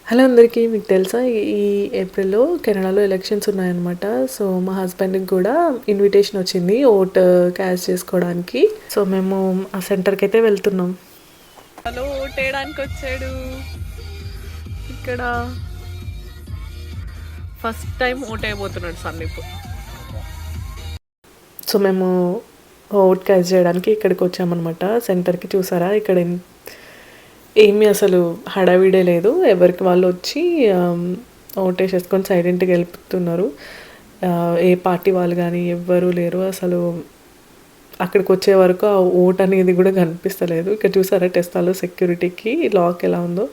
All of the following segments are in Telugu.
హలో అందరికీ, మీకు తెలుసా ఈ ఏప్రిల్‌లో కెనడాలో ఎలక్షన్స్ ఉన్నాయన్నమాట. సో మా హస్బెండ్‌కి కూడా ఇన్విటేషన్ వచ్చింది ఓట్ క్యాస్ట్ చేసుకోవడానికి. సో మేము ఆ సెంటర్కి అయితే వెళ్తున్నాం. హలో, ఓట్ వేయడానికి వచ్చాడు. ఇక్కడ ఫస్ట్ టైం ఓట్ వేయబోతున్నాడు సందీప్. సో మేము ఓట్ క్యాస్ట్ చేయడానికి ఇక్కడికి వచ్చామన్నమాట సెంటర్కి. చూసారా ఇక్కడ ఏమీ అసలు హడావిడే లేదు. ఎవరికి వాళ్ళు వచ్చి ఓటేసేసుకొని సైలెంట్గా వెళ్ళిపోతున్నారు. ఏ పార్టీ వాళ్ళు కానీ ఎవ్వరూ లేరు అసలు. అక్కడికి వచ్చే వరకు ఆ ఓట్ అనేది కూడా కనిపిస్తలేదు. ఇక్కడ చూసారా టెస్టాలో సెక్యూరిటీకి లాక్ ఎలా ఉందో.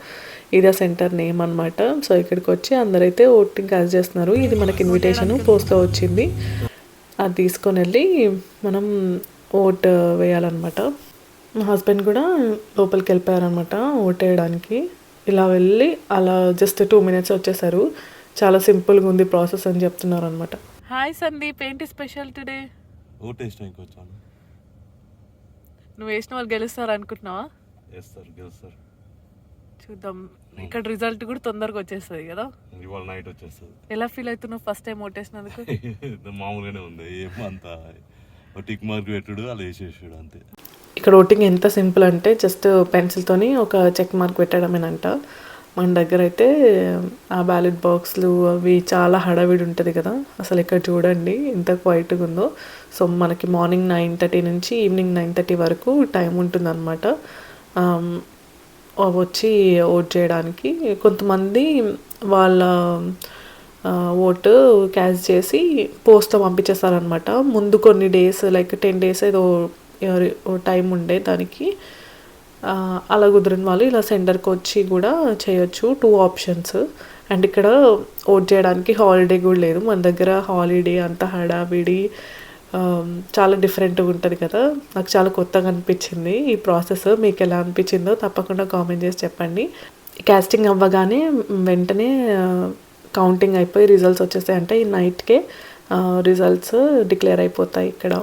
ఇది ఆ సెంటర్ నేమ్ అనమాట. సో ఇక్కడికి వచ్చి అందరైతే ఓటింగ్ కాస్ట్ చేస్తున్నారు. ఇది మనకి ఇన్విటేషన్ పోస్ట్లో వచ్చింది. అది తీసుకొని వెళ్ళి మనం ఓట్ వేయాలన్నమాట. మా హస్బెండ్ కూడా లోపలికి వెళ్ళిపోయారనమాట ఓట్ వేయడానికి. ఇలా వెళ్ళి అలా జస్ట్ 2 minutes వచ్చేసారు. చాలా సింపుల్గా ఉంది ప్రాసెస్ అని చెప్తున్నారు అనమాట. హాయ్ సందీప్, ఏంటి స్పెషల్ టుడే? ఓట్ వేయడానికి వచ్చాను. నువ్వు వేసిన వాళ్ళు గెలుస్తారు అనుకుంటున్నావా? గెలుస్తారు. చూద్దాం. ఇక్కడ రిజల్ట్ కూడా తొందరగా వచ్చేస్తుంది కదా. ఇవాళ నైట్ వచ్చేస్తుంది. ఎలా ఫీల్ అవుతున్నావు ఫస్ట్ టైం ఓట్ వేసినందుకు? మామూలుగానే ఉంది. ఏమంతా టిక్ మార్క్ పెట్టుడు అలా వేసేసాడు అంతే. ఇక్కడ ఓటింగ్ ఎంత సింపుల్ అంటే జస్ట్ పెన్సిల్తోని ఒక చెక్ మార్క్ పెట్టడమేనంట. మన దగ్గర అయితే ఆ బ్యాలెట్ బాక్స్లు అవి చాలా హడావిడి ఉంటుంది కదా. అసలు ఇక్కడ చూడండి ఎంత క్వైట్గా ఉందో. సో మనకి మార్నింగ్ 9:30 నుంచి ఈవినింగ్ 9:30 వరకు టైం ఉంటుందన్నమాట వచ్చి ఓట్ చేయడానికి. కొంతమంది వాళ్ళ ఓటు క్యాష్ చేసి పోస్ట్లో పంపించేస్తారనమాట. ముందు కొన్ని డేస్ లైక్ 10 days ఏదో టైం ఉండే దానికి. అలా కుదిరిన వాళ్ళు ఇలా సెంటర్కి వచ్చి కూడా చేయొచ్చు. 2 options. అండ్ ఇక్కడ ఓట్ చేయడానికి హాలిడే కూడా లేదు. మన దగ్గర హాలిడే అంత హడావిడి చాలా డిఫరెంట్గా ఉంటుంది కదా. నాకు చాలా కొత్తగా అనిపించింది ఈ ప్రాసెస్. మీకు ఎలా అనిపించిందో తప్పకుండా కామెంట్ చేసి చెప్పండి. క్యాస్టింగ్ అవ్వగానే వెంటనే కౌంటింగ్ అయిపోయి రిజల్ట్స్ వచ్చేస్తాయి. అంటే ఈ నైట్కే రిజల్ట్స్ డిక్లేర్ అయిపోతాయి ఇక్కడ.